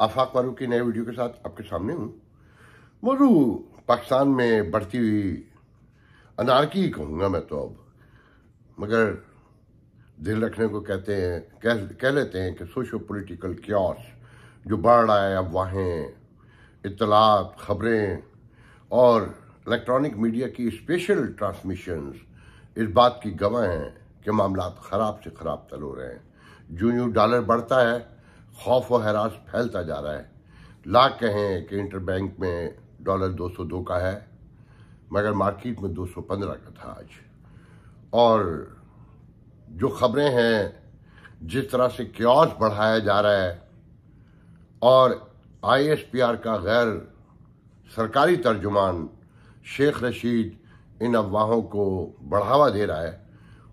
आफाक फारूक की नए वीडियो के साथ आपके सामने हूँ। मौजू पाकिस्तान में बढ़ती हुई अनारकी कहूँगा मैं तो अब, मगर दिल रखने को कहते हैं, कह लेते हैं कि सोशो पॉलिटिकल क्यास जो बढ़ रहा है, अफवाहें, इत्तलात, खबरें और इलेक्ट्रॉनिक मीडिया की स्पेशल ट्रांसमिशंस इस बात की गवाह हैं कि मामला ख़राब से ख़राब तर हो रहे हैं। यूं डॉलर बढ़ता है, खौफ व हरास फैलता जा रहा है। लाख कहें कि इंटरबैंक में डॉलर 202 का है, मगर मार्केट में 215 का था आज। और जो खबरें हैं, जिस तरह से क्यास बढ़ाया जा रहा है और ISPR का गैर सरकारी तर्जुमान शेख रशीद इन अफवाहों को बढ़ावा दे रहा है,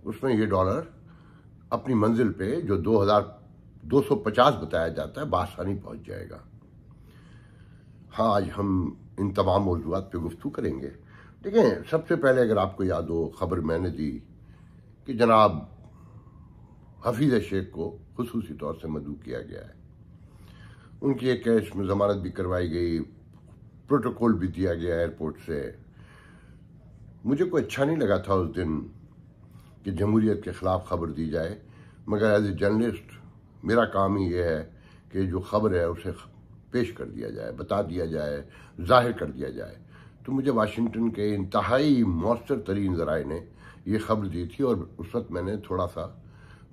उसमें ये डॉलर अपनी मंजिल पे जो 250 बताया जाता है बआसानी पहुंच जाएगा। हाँ, आज हम इन तमाम मौजूदात पे गुफ्तगू करेंगे। देखें, सबसे पहले अगर आपको याद हो, खबर मैंने दी कि जनाब हफीज शेख को खुसूसी तौर से मदऊ किया गया है। उनकी एक केस में जमानत भी करवाई गई, प्रोटोकॉल भी दिया गया एयरपोर्ट से। मुझे कोई अच्छा नहीं लगा था उस दिन कि जमहूरियत के खिलाफ खबर दी जाए, मगर एज ए जर्नलिस्ट मेरा काम ही यह है कि जो खबर है उसे पेश कर दिया जाए, बता दिया जाए, जाहिर कर दिया जाए। तो मुझे वाशिंगटन के इंतहाई मौसर तरीन ज़राए ने यह खबर दी थी और उस वक्त मैंने थोड़ा सा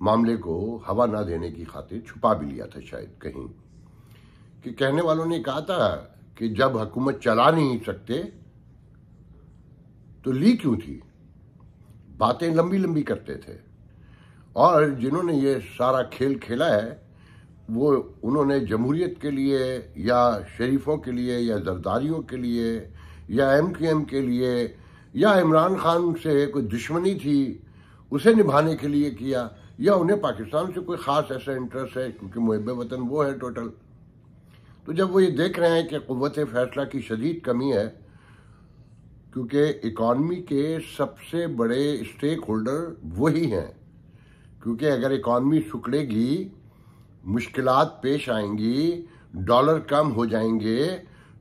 मामले को हवा ना देने की खातिर छुपा भी लिया था शायद कहीं, कि कहने वालों ने कहा था कि जब हुकूमत चला नहीं सकते तो ली क्यों थी, बातें लंबी लंबी करते थे। और जिन्होंने ये सारा खेल खेला है वो उन्होंने जमहूरियत के लिए या शरीफों के लिए या जरदारियों के लिए या MQM के लिए या इमरान खान से कोई दुश्मनी थी उसे निभाने के लिए किया, या उन्हें पाकिस्तान से कोई ख़ास ऐसा इंटरेस्ट है क्योंकि मुहिब वतन वो है टोटल। तो जब वो ये देख रहे हैं कि क़ुव्वत फैसला की शदीद कमी है, क्योंकि इकॉनमी के सबसे बड़े स्टेक होल्डर वही हैं, क्योंकि अगर इकॉनमी सुकड़ेगी, मुश्किलात पेश आएंगी, डॉलर कम हो जाएंगे,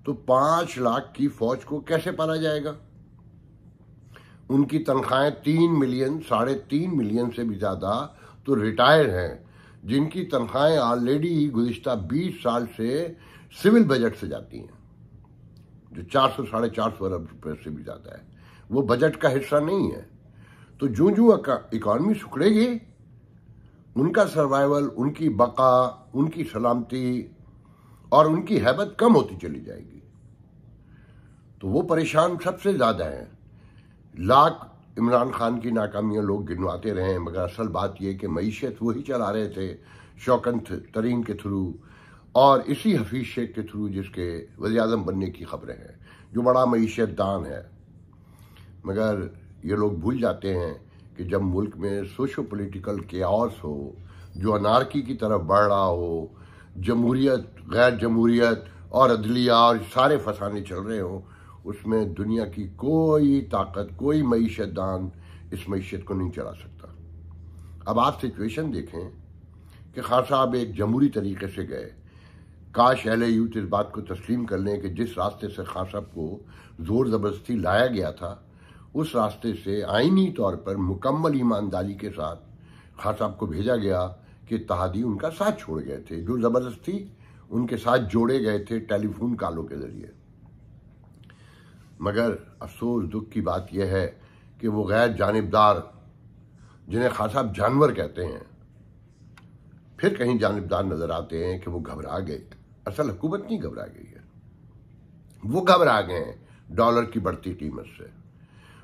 तो 5 लाख की फौज को कैसे पाला जाएगा। उनकी तनख्वाहें 3 मिलियन, 3.5 मिलियन से भी ज़्यादा तो रिटायर हैं, जिनकी तनख्वाहें ऑलरेडी गुज़िश्ता 20 साल से सिविल बजट से जाती हैं, जो 400-450 अरब रुपये से भी ज़्यादा है। वो बजट का हिस्सा नहीं है। तो जो इकॉनमी सुकड़ेगी, उनका सर्वाइवल, उनकी बका, उनकी सलामती और उनकी हैबत कम होती चली जाएगी। तो वो परेशान सबसे ज़्यादा हैं। लाख इमरान खान की नाकामियां लोग गिनवाते रहे, मगर असल बात यह कि मईशत वही चला रहे थे शौकत तरीन के थ्रू और इसी हफीज शेख के थ्रू, जिसके वज़ीर-ए-आज़म बनने की खबरें हैं, जो बड़ा मईशत दान है। मगर ये लोग भूल जाते हैं कि जब मुल्क में सोशो पॉलिटिकल केओस हो, जो अनारकी की तरफ बढ़ रहा हो, जमहूरियत, गैर जमहूरियत और अदलिया और सारे फसाने चल रहे हों, उसमें दुनिया की कोई ताकत, कोई मईशत दान इस मईशत को नहीं चला सकता। अब आप सिचुएशन देखें कि खान साहब एक जमहूरी तरीके से गए। काश अहले यूथ इस बात को तस्लीम कर लें कि जिस रास्ते से खान साहब को जोर ज़बरदस्ती लाया गया था, उस रास्ते से आईनी तौर पर मुकम्मल ईमानदारी के साथ खान साहब को भेजा गया कि इत्तेहादी उनका साथ छोड़ गए थे, जो ज़बरदस्ती उनके साथ जोड़े गए थे टेलीफोन कॉलों के ज़रिए। मगर अफसोस दुख की बात यह है कि वो गैर जानिबदार, जिन्हें खान साहब जानवर कहते हैं, फिर कहीं जानिबदार नजर आते हैं कि वो घबरा गए। असल हुकूमत नहीं घबरा गई है, वो घबरा गए हैं डॉलर की बढ़ती कीमत से।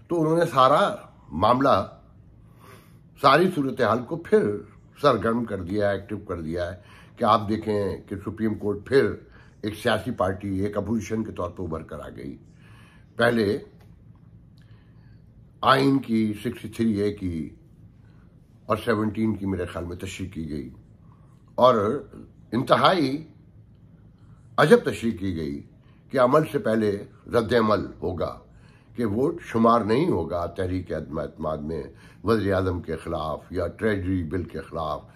तो उन्होंने सारा मामला, सारी सूरत हाल को फिर सरगर्म कर दिया है, एक्टिव कर दिया है कि आप देखें कि सुप्रीम कोर्ट फिर एक सियासी पार्टी, एक अपोजिशन के तौर पर उभर कर आ गई। पहले आइन की 63A की और 17 की मेरे ख्याल में तशरीह की गई, और इंतहाई अजब तशरीह की गई कि अमल से पहले रद्द अमल होगा, कि वोट शुमार नहीं होगा तहरीक एतमाद में वज़ीर-ए-आज़म के खिलाफ या ट्रेजरी बिल के खिलाफ,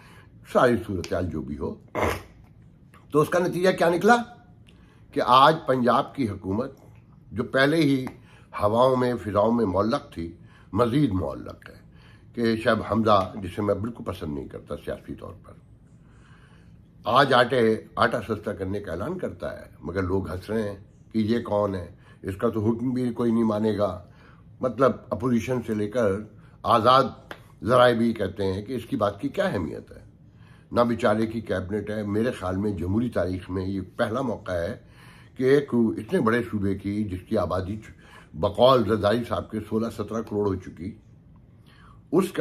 सारी सूरत हाल जो भी हो। तो तो उसका नतीजा क्या निकला कि आज पंजाब की हुकूमत, जो पहले ही हवाओं में फिजाओं में मुअल्लक थी, मजीद मुअल्लक है कि शब हमजा, जिसे मैं बिल्कुल पसंद नहीं करता सियासी तौर पर, आज आटा सस्ता करने का ऐलान करता है, मगर लोग हंस रहे हैं कि ये कौन है, इसका तो हुक्म भी कोई नहीं मानेगा। मतलब अपोजिशन से लेकर आज़ाद ज़राए भी कहते हैं कि इसकी बात की क्या अहमियत है। ना बेचारे की कैबिनेट है। मेरे ख्याल में जमहूरी तारीख में ये पहला मौका है कि एक इतने बड़े सूबे की, जिसकी आबादी बकौल रज़ाई साहब के 16-17 करोड़ हो चुकी, उस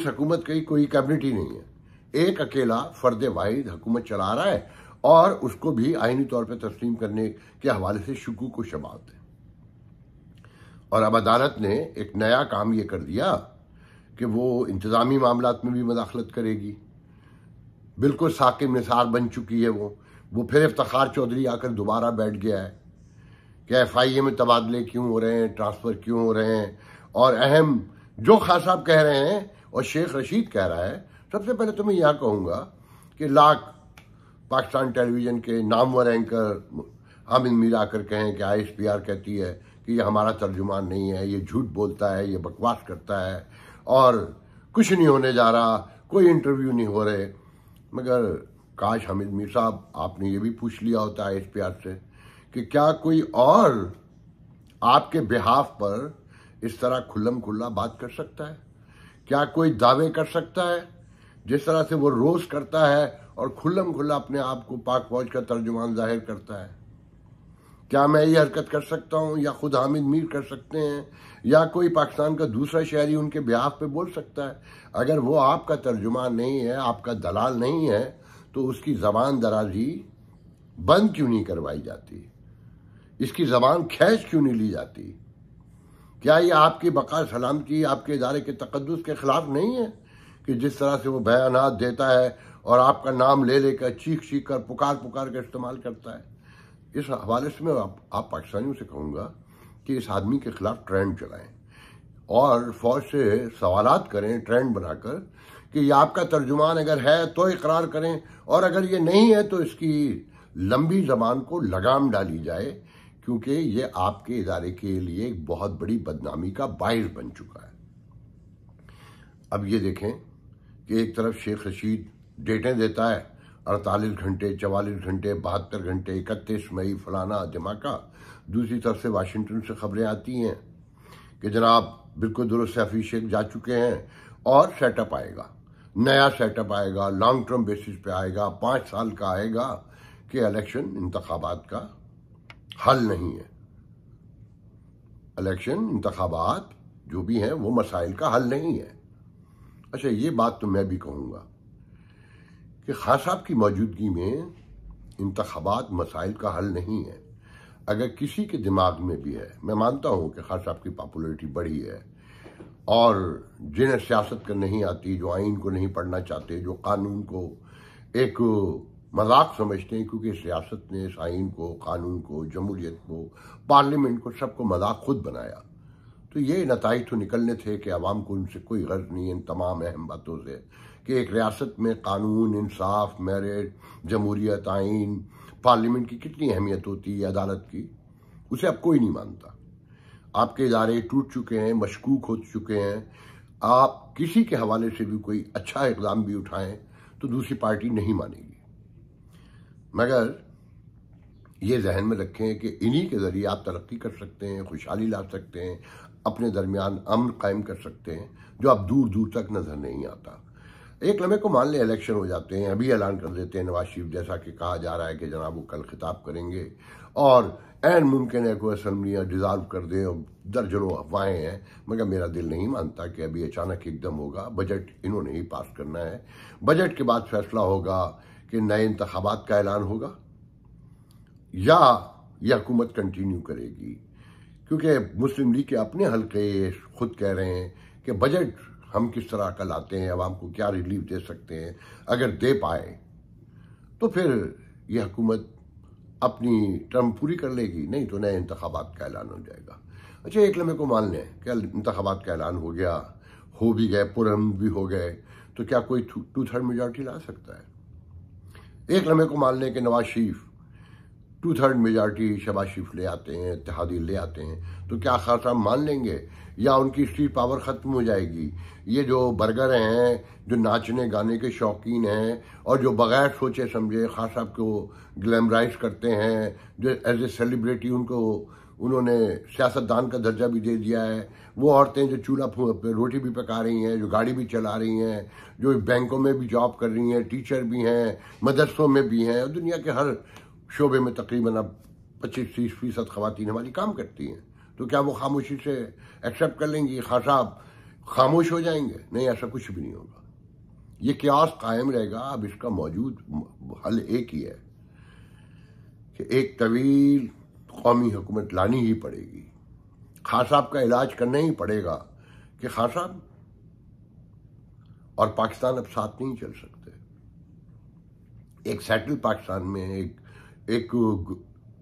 हुकूमत की कोई कैबिनेट ही नहीं है। एक अकेला फर्द वाहिद हुकूमत चला रहा है और उसको भी आईनी तौर पर तस्लीम करने के हवाले से शुकूक को शबात है। और अब अदालत ने एक नया काम ये कर दिया कि वो इंतज़ामी मामलात में भी मदाखलत करेगी। बिल्कुल साकिब निसार बन चुकी है वो फिर इफ्तिखार चौधरी आकर दोबारा बैठ गया है कि FIA में तबादले क्यों हो रहे हैं, ट्रांसफ़र क्यों हो रहे हैं। और अहम जो खान साहब कह रहे हैं और शेख रशीद कह रहा है, सबसे पहले तो मैं यह कहूँगा कि लाख पाकिस्तान टेलीविज़न के नामवर एंकर हामिद मीर आकर कहें कि ISPR कहती है कि ये हमारा तर्जुमान नहीं है, ये झूठ बोलता है, ये बकवास करता है और कुछ नहीं होने जा रहा, कोई इंटरव्यू नहीं हो रहे। मगर काश हामिद मीर साहब आपने ये भी पूछ लिया होता ISPR से कि क्या कोई और आपके बिहाफ पर इस तरह खुल्लम खुल्ला बात कर सकता है? क्या कोई दावे कर सकता है जिस तरह से वो रोज करता है और खुल्लम खुल्ला अपने आप को पाक फौज का तर्जुमान जाहिर करता है? क्या मैं ये हरकत कर सकता हूँ, या खुद हामिद मीर कर सकते हैं, या कोई पाकिस्तान का दूसरा शहरी उनके बिहाफ पे बोल सकता है? अगर वो आपका तर्जुमान नहीं है, आपका दलाल नहीं है, तो उसकी ज़बान दराजी बंद क्यों नहीं करवाई जाती? इसकी ज़बान खैच क्यों नहीं ली जाती? क्या ये आपकी बका सलामती, आपके इदारे के तकद्दुस के खिलाफ नहीं है कि जिस तरह से वो बयानात देता है और आपका नाम ले लेकर चीख चीख कर पुकार कर इस्तेमाल करता है? इस हवाले से मैं आप पाकिस्तानियों से कहूँगा कि इस आदमी के खिलाफ ट्रेंड चलाएं और फौज से सवालात करें ट्रेंड बनाकर कि ये आपका तर्जुमान अगर है तो इकरार करें, और अगर ये नहीं है तो इसकी लंबी ज़बान को लगाम डाली जाए, क्योंकि ये आपके इदारे के लिए एक बहुत बड़ी बदनामी का बाइस बन चुका है। अब ये देखें कि एक तरफ शेख रशीद डेटें देता है 48 घंटे, 44 घंटे, 72 घंटे, 31 मई, फलाना धमाका। दूसरी तरफ से वाशिंगटन से खबरें आती हैं कि जनाब बिल्कुल दुरुस्त से अफीशियल जा चुके हैं और सेटअप आएगा, नया सेटअप आएगा, लॉन्ग टर्म बेसिस पे आएगा, 5 साल का आएगा, कि इलेक्शन इंतखाबात का हल नहीं है। इलेक्शन इंतखाबात जो भी हैं वो मसाइल का हल नहीं है। अच्छा, ये बात तो मैं भी कहूँगा कि खान साहब की मौजूदगी में इंतखाबात मसाइल का हल नहीं है। अगर किसी के दिमाग में भी है, मैं मानता हूँ कि खान साहब की पॉपुलैरिटी बढ़ी है, और जिन्हें सियासत कर नहीं आती, जो आइन को नहीं पढ़ना चाहते, जो कानून को एक मजाक समझते हैं, क्योंकि सियासत ने इस आइन को, कानून को, जमहूरियत को, पार्लियामेंट को, सबको मजाक खुद बनाया। तो ये नताइज तो निकलने थे कि अवाम को उनसे कोई गर्ज नहीं है इन तमाम अहम बातों से, कि एक रियासत में कानून, इंसाफ, मेरिट, जमहूरियत, आइन, पार्लियामेंट की कितनी अहमियत होती है, अदालत की, उसे अब कोई नहीं मानता। आपके इदारे टूट चुके हैं, मशकूक हो चुके हैं। आप किसी के हवाले से भी कोई अच्छा इक़दाम भी उठाएं तो दूसरी पार्टी नहीं मानेगी। मगर ये जहन में रखें कि इन्हीं के ज़रिए आप तरक्की कर सकते हैं, खुशहाली ला सकते हैं, अपने दरमियान अमन कायम कर सकते हैं, जो अब दूर दूर तक नज़र नहीं आता। एक लम्हे को मान लें इलेक्शन हो जाते हैं, अभी ऐलान कर देते हैं नवाज शरीफ, जैसा कि कहा जा रहा है कि जनाब वो कल खिताब करेंगे, और ऐन मुमकिन है कोई असम्बलियाँ डिज़ाल्व कर दें, और दर्जनों अफवाहें हैं। मगर मेरा दिल नहीं मानता कि अभी अचानक एकदम होगा। बजट इन्होंने ही पास करना है। बजट के बाद फैसला होगा कि नए इंतखाबात का ऐलान होगा या यह हुकूमत कंटिन्यू करेगी, क्योंकि मुस्लिम लीग के अपने हल्के खुद कह रहे हैं कि बजट हम किस तरह का लाते हैं, अवाम को क्या रिलीफ दे सकते हैं। अगर दे पाए तो फिर यह हुकूमत अपनी टर्म पूरी कर लेगी, नहीं तो नए इंतखाबात का ऐलान हो जाएगा। अच्छा, एक लम्हे को मान लें कि इंतखाबात का ऐलान हो गया, हो भी गए, पुरअमन भी हो गए, तो क्या कोई 2/3 मेजॉरिटी ला सकता है? एक लम्हे को मान लें कि नवाज शरीफ 2/3 मेजॉरिटी शहबाज शरीफ ले आते हैं, इत्तेहादी ले आते हैं, तो क्या खान साहब मान लेंगे या उनकी स्ट्रीट पावर ख़त्म हो जाएगी? ये जो बर्गर हैं, जो नाचने गाने के शौकीन हैं और जो बगैर सोचे समझे खान साहब को ग्लैमराइज करते हैं, जो एज ए सेलिब्रिटी उनको उन्होंने सियासतदान का दर्जा भी दे दिया है, वो औरतें जो चूल्हा पे रोटी भी पका रही हैं, जो गाड़ी भी चला रही हैं, जो बैंकों में भी जॉब कर रही हैं, टीचर भी हैं, मदरसों में भी हैं, और दुनिया के हर शोबे में तकरीबन अब 25-30% खवातीन हमारी काम करती हैं, तो क्या वो खामोशी से एक्सेप्ट कर लेंगी? खान साहब खामोश हो जाएंगे? नहीं, ऐसा कुछ भी नहीं होगा। ये क्यास कायम रहेगा। अब इसका मौजूद हल एक ही है कि एक तवील कौमी हुकूमत लानी ही पड़ेगी। खान साहब का इलाज करना ही पड़ेगा कि खान साहब और पाकिस्तान अब साथ नहीं चल सकते। एक सेटल पाकिस्तान में एक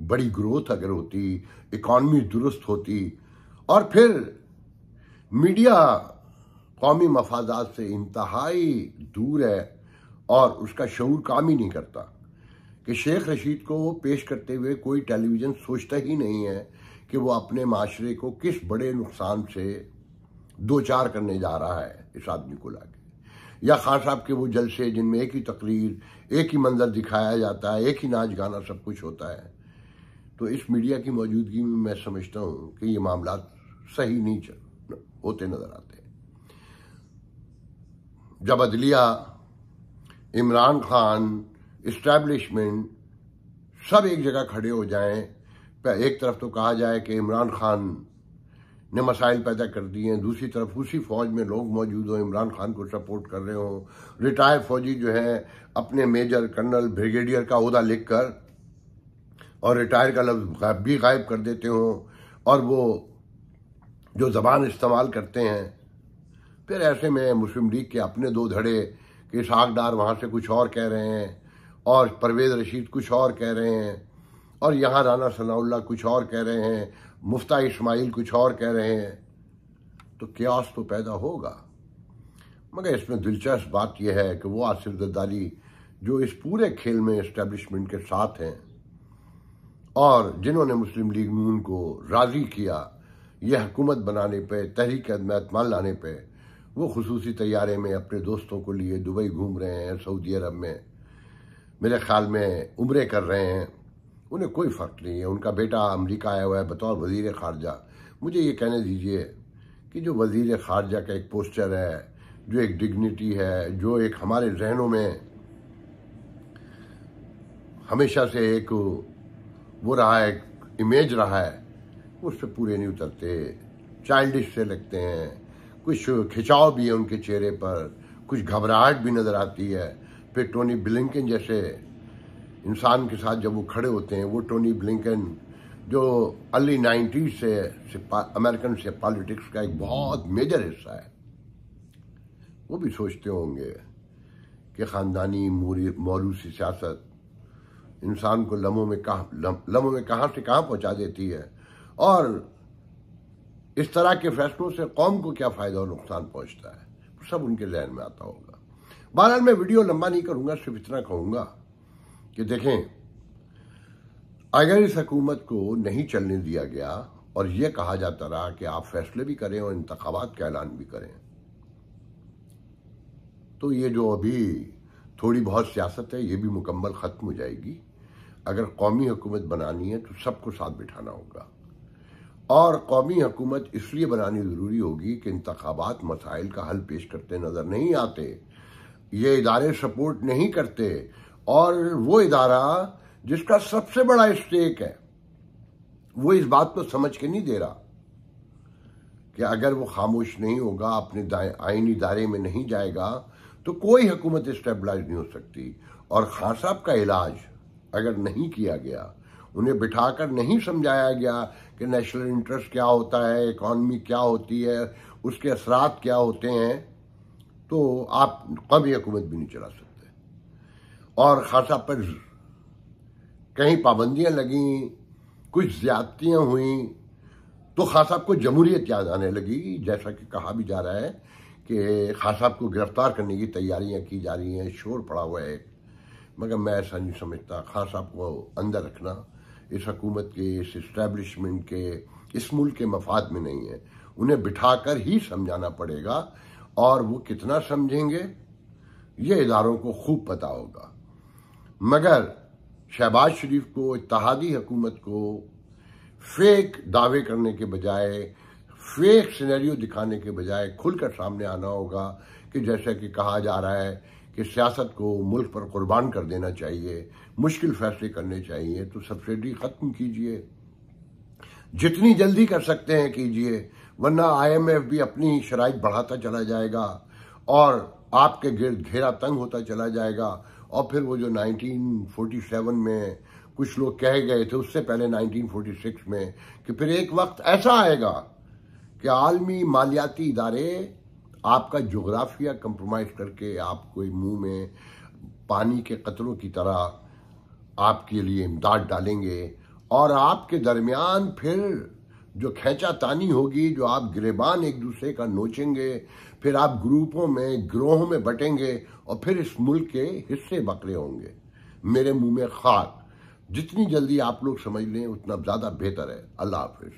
बड़ी ग्रोथ अगर होती, इकॉनमी दुरुस्त होती, और फिर मीडिया कौमी मफादात से इंतहाई दूर है और उसका शऊर काम ही नहीं करता कि शेख रशीद को पेश करते हुए कोई टेलीविज़न सोचता ही नहीं है कि वो अपने माशरे को किस बड़े नुकसान से दो चार करने जा रहा है इस आदमी को लाके। या खान साहब के वो जलसे जिनमें एक ही तकरीर, एक ही मंजर दिखाया जाता है, एक ही नाच गाना सब कुछ होता है, तो इस मीडिया की मौजूदगी में मैं समझता हूँ कि ये मामला सही नहीं होते नजर आते। जब अदलिया, इमरान खान, इस्टेब्लिशमेंट सब एक जगह खड़े हो जाएं, एक तरफ तो कहा जाए कि इमरान खान ने मसाइल पैदा कर दिए हैं, दूसरी तरफ उसी फौज में लोग मौजूद हों, इमरान खान को सपोर्ट कर रहे हों, रिटायर्ड फौजी जो है अपने मेजर, कर्नल, ब्रिगेडियर का ओहदा लिखकर और रिटायर का लफ्ज़ भी गायब कर देते हों, और वो जो ज़बान इस्तेमाल करते हैं, फिर ऐसे में मुस्लिम लीग के अपने दो धड़े कि इसहाक डार वहाँ से कुछ और कह रहे हैं और परवेज़ रशीद कुछ और कह रहे हैं, और यहाँ राना सनाउल्लाह कुछ और कह रहे हैं, मुफ्ता इस्माइल कुछ और कह रहे हैं, तो क्यास तो पैदा होगा। मगर इसमें दिलचस्प बात यह है कि वो आसिफ जरदारी जो इस पूरे खेल में इस्टेब्लिशमेंट के साथ हैं और जिन्होंने मुस्लिम लीग नून को राज़ी किया यह हुकूमत बनाने पे, तहरीक अदम लाने पे, वो खुसूसी तैयारे में अपने दोस्तों को लिए दुबई घूम रहे हैं, सऊदी अरब में मेरे ख्याल में उम्रे कर रहे हैं। उन्हें कोई फ़र्क नहीं है, उनका बेटा अमेरिका आया हुआ है बतौर वज़ीर ख़ारजा। मुझे ये कहने दीजिए कि जो वज़ीर ख़ारजा का एक पोस्टर है, जो एक डिग्निटी है, जो एक हमारे जहनों में हमेशा से एक वो रहा है, इमेज रहा है, उस पर पूरे नहीं उतरते, चाइल्डिश से लगते हैं, कुछ खिंचाव भी है उनके चेहरे पर, कुछ घबराहट भी नज़र आती है। फिर टोनी ब्लिंकन जैसे इंसान के साथ जब वो खड़े होते हैं, वो टोनी ब्लिंकन जो अर्ली 90s से अमेरिकन से पॉलिटिक्स का एक बहुत मेजर हिस्सा है, वो भी सोचते होंगे कि ख़ानदानी मौरूसी सियासत इंसान को लम्हों में कहाँ से कहाँ पहुँचा देती है, और इस तरह के फैसलों से कौम को क्या फ़ायदा और नुकसान पहुँचता है, सब उनके जहन में आता होगा। बहरहाल मैं वीडियो लंबा नहीं करूँगा, सिर्फ इतना कहूँगा कि देखें, अगर इस हुकूमत को नहीं चलने दिया गया और ये कहा जाता रहा कि आप फैसले भी करें और इंतखाबात का ऐलान भी करें, तो ये जो अभी थोड़ी बहुत सियासत है ये भी मुकम्मल ख़त्म हो जाएगी। अगर कौमी हुकूमत बनानी है तो सबको साथ बिठाना होगा, और कौमी हुकूमत इसलिए बनानी ज़रूरी होगी कि इंतखाबात मसाइल का हल पेश करते नज़र नहीं आते, ये इदारे सपोर्ट नहीं करते, और वो इदारा जिसका सबसे बड़ा स्टेक है वो इस बात को समझ के नहीं दे रहा कि अगर वो खामोश नहीं होगा, अपने आईनी दायरे में नहीं जाएगा, तो कोई हुकूमत स्टेबलाइज नहीं हो सकती। और खान साहब का इलाज अगर नहीं किया गया, उन्हें बिठाकर नहीं समझाया गया कि नेशनल इंटरेस्ट क्या होता है, इकॉनमी क्या होती है, उसके असरात क्या होते हैं, तो आप कभी हुकूमत भी नहीं चला सकते। और खान साहब पर कहीं पाबंदियां लगीं, कुछ ज्यादतियां हुई, तो खान साहब को जमहूरियत याद आने लगी। जैसा कि कहा भी जा रहा है कि खान साहब को गिरफ्तार करने की तैयारियां की जा रही हैं, शोर पड़ा हुआ है। मगर मैं ऐसा नहीं समझता। खास आपको अंदर रखना इस हुकूमत के, इस इस्टेब्लिशमेंट के, इस मुल्क के मफाद में नहीं है। उन्हें बिठाकर ही समझाना पड़ेगा, और वो कितना समझेंगे ये इदारों को खूब पता होगा। मगर शहबाज शरीफ को, इत्तेहादी हुकूमत को फेक दावे करने के बजाय, फेक सिनेरियो दिखाने के बजाय खुलकर सामने आना होगा कि जैसा कि कहा जा रहा है कि सियासत को मुल्क पर कुर्बान कर देना चाहिए, मुश्किल फैसले करने चाहिए, तो सब्सिडी खत्म कीजिए, जितनी जल्दी कर सकते हैं कीजिए, वरना IMF भी अपनी शराइत बढ़ाता चला जाएगा और आपके गिर्द घेरा तंग होता चला जाएगा। और फिर वो जो 1947 में कुछ लोग कह गए थे, उससे पहले 1946 में, कि फिर एक वक्त ऐसा आएगा कि आलमी मालियाती इदारे आपका जोग्राफिया कंप्रोमाइज करके आपको मुंह में पानी के कतरों की तरह आपके लिए इमदाद डालेंगे, और आपके दरमियान फिर जो खींचातानी होगी, जो आप गिरेबान एक दूसरे का नोचेंगे, फिर आप ग्रुपों में, गिरोहों में बटेंगे, और फिर इस मुल्क के हिस्से बकरे होंगे। मेरे मुंह में खाक। जितनी जल्दी आप लोग समझ लें उतना ज़्यादा बेहतर है। अल्लाह हाफिज।